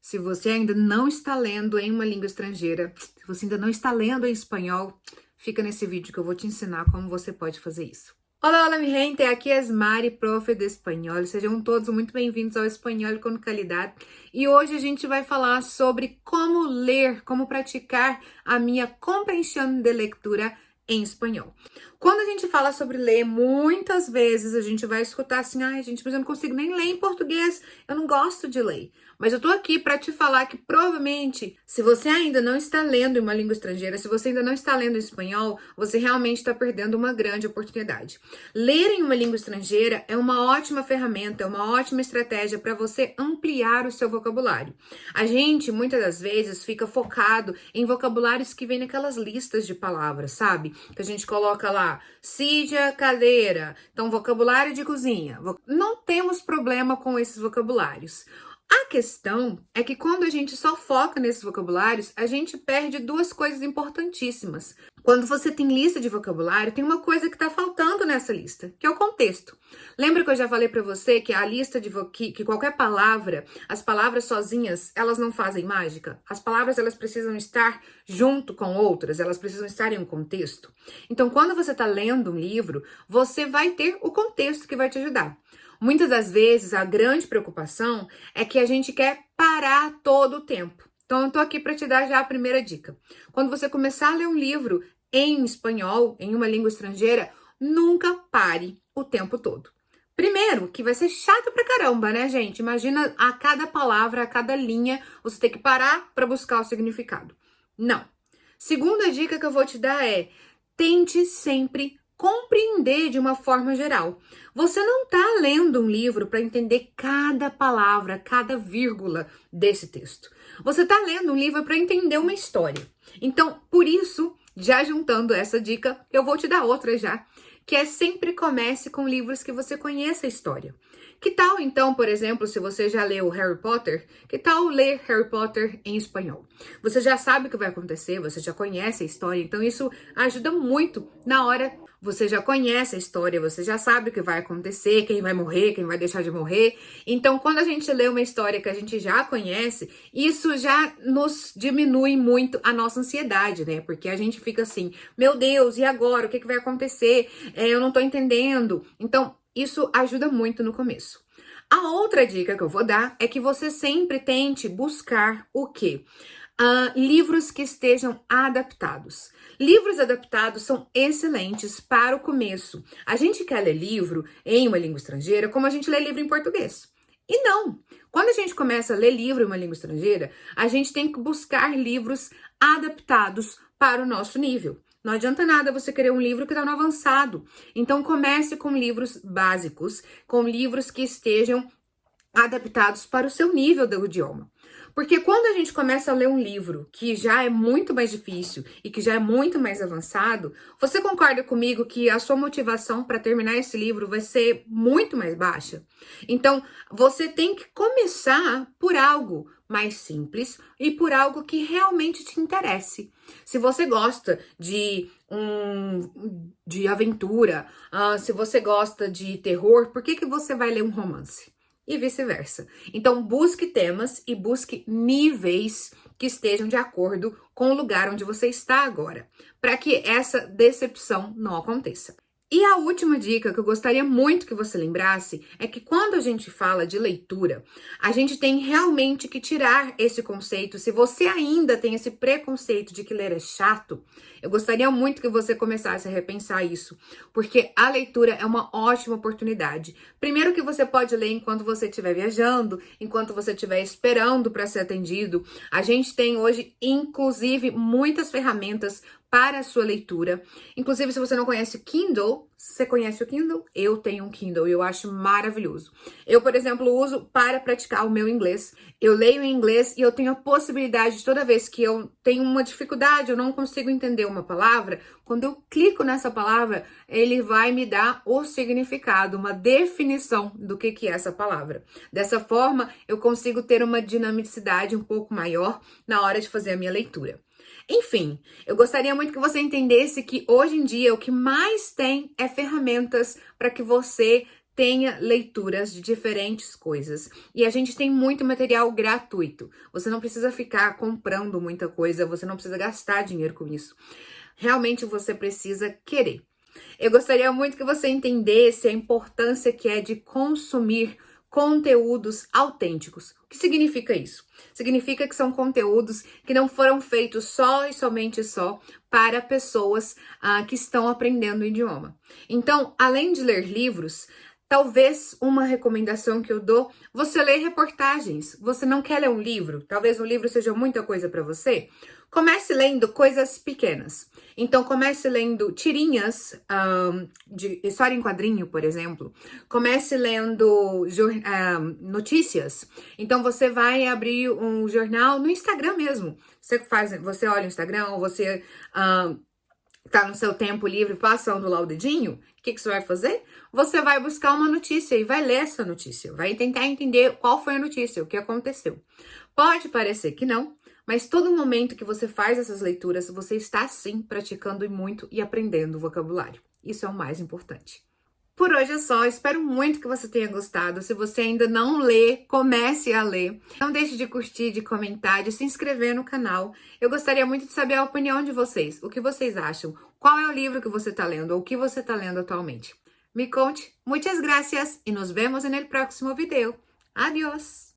Se você ainda não está lendo em uma língua estrangeira, se você ainda não está lendo em espanhol, fica nesse vídeo que eu vou te ensinar como você pode fazer isso. Olá, olá, mi gente! Aqui é Mari, profe de espanhol. Sejam todos muito bem-vindos ao Espanhol com Qualidade. E hoje a gente vai falar sobre como ler, como praticar a minha compreensão de leitura em espanhol. Quando a gente fala sobre ler, muitas vezes a gente vai escutar assim, ai gente, mas eu não consigo nem ler em português, eu não gosto de ler. Mas eu tô aqui para te falar que provavelmente, se você ainda não está lendo em uma língua estrangeira, se você ainda não está lendo em espanhol, você realmente está perdendo uma grande oportunidade. Ler em uma língua estrangeira é uma ótima ferramenta, é uma ótima estratégia para você ampliar o seu vocabulário. A gente, muitas das vezes, fica focado em vocabulários que vêm naquelas listas de palavras, sabe? Que a gente coloca lá, sítio, cadeira, então vocabulário de cozinha. Não temos problema com esses vocabulários. A questão é que quando a gente só foca nesses vocabulários, a gente perde duas coisas importantíssimas. Quando você tem lista de vocabulário, tem uma coisa que está faltando nessa lista, que é o contexto. Lembra que eu já falei para você que a lista de que qualquer palavra, as palavras sozinhas, elas não fazem mágica? As palavras, elas precisam estar junto com outras, elas precisam estar em um contexto. Então, quando você está lendo um livro, você vai ter o contexto que vai te ajudar. Muitas das vezes, a grande preocupação é que a gente quer parar todo o tempo. Então, eu tô aqui para te dar já a primeira dica. Quando você começar a ler um livro em espanhol, em uma língua estrangeira, nunca pare o tempo todo. Primeiro, que vai ser chato pra caramba, né, gente? Imagina a cada palavra, a cada linha, você ter que parar para buscar o significado. Não. Segunda dica que eu vou te dar é: tente sempre compreender de uma forma geral. Você não está lendo um livro para entender cada palavra, cada vírgula desse texto. Você está lendo um livro para entender uma história. Então, por isso, já juntando essa dica, eu vou te dar outra já, que é sempre comece com livros que você conheça a história. Que tal, então, por exemplo, se você já leu Harry Potter, que tal ler Harry Potter em espanhol? Você já sabe o que vai acontecer, você já conhece a história, então isso ajuda muito na hora. Você já conhece a história, você já sabe o que vai acontecer, quem vai morrer, quem vai deixar de morrer. Então, quando a gente lê uma história que a gente já conhece, isso já nos diminui muito a nossa ansiedade, né? Porque a gente fica assim, meu Deus, e agora? O que vai acontecer? Eu não tô entendendo. Então, isso ajuda muito no começo. A outra dica que eu vou dar é que você sempre tente buscar o quê? Livros que estejam adaptados. Livros adaptados são excelentes para o começo. A gente quer ler livro em uma língua estrangeira como a gente lê livro em português. E não! Quando a gente começa a ler livro em uma língua estrangeira, a gente tem que buscar livros adaptados para o nosso nível. Não adianta nada você querer um livro que está no avançado. Então, comece com livros básicos, com livros que estejam adaptados para o seu nível do idioma. Porque quando a gente começa a ler um livro que já é muito mais difícil e que já é muito mais avançado, você concorda comigo que a sua motivação para terminar esse livro vai ser muito mais baixa? Então, você tem que começar por algo mais simples e por algo que realmente te interesse. Se você gosta de aventura, se você gosta de terror, por que você vai ler um romance? E vice-versa. Então, busque temas e busque níveis que estejam de acordo com o lugar onde você está agora, para que essa decepção não aconteça. E a última dica que eu gostaria muito que você lembrasse é que quando a gente fala de leitura, a gente tem realmente que tirar esse conceito. Se você ainda tem esse preconceito de que ler é chato, eu gostaria muito que você começasse a repensar isso, porque a leitura é uma ótima oportunidade. Primeiro que você pode ler enquanto você estiver viajando, enquanto você estiver esperando para ser atendido. A gente tem hoje, inclusive, muitas ferramentas para a sua leitura. Inclusive, se você não conhece o Kindle, você conhece o Kindle? Eu tenho um Kindle e eu acho maravilhoso. Eu, por exemplo, uso para praticar o meu inglês. Eu leio em inglês e eu tenho a possibilidade de toda vez que eu tenho uma dificuldade, eu não consigo entender uma palavra, quando eu clico nessa palavra, ele vai me dar o significado, uma definição do que é essa palavra. Dessa forma, eu consigo ter uma dinamicidade um pouco maior na hora de fazer a minha leitura. Enfim, eu gostaria muito que você entendesse que hoje em dia o que mais tem é ferramentas para que você tenha leituras de diferentes coisas. E a gente tem muito material gratuito. Você não precisa ficar comprando muita coisa, você não precisa gastar dinheiro com isso. Realmente você precisa querer. Eu gostaria muito que você entendesse a importância que é de consumir conteúdos autênticos. O que significa isso? Significa que são conteúdos que não foram feitos só e somente só para pessoas que estão aprendendo o idioma. Então, além de ler livros, talvez uma recomendação que eu dou, você lê reportagens. Você não quer ler um livro? Talvez um livro seja muita coisa para você. Comece lendo coisas pequenas. Então, comece lendo tirinhas de história em quadrinho, por exemplo. Comece lendo notícias. Então, você vai abrir um jornal no Instagram mesmo. Você olha o Instagram, ou você tá no seu tempo livre passando lá o dedinho. O que você vai fazer? Você vai buscar uma notícia e vai ler essa notícia. Vai tentar entender qual foi a notícia, o que aconteceu. Pode parecer que não, mas todo momento que você faz essas leituras, você está sim praticando muito e aprendendo vocabulário. Isso é o mais importante. Por hoje é só, espero muito que você tenha gostado. Se você ainda não lê, comece a ler. Não deixe de curtir, de comentar, de se inscrever no canal. Eu gostaria muito de saber a opinião de vocês. O que vocês acham? Qual é o livro que você está lendo ou o que você está lendo atualmente? Me conte. Muitas gracias e nos vemos no próximo vídeo. Adiós!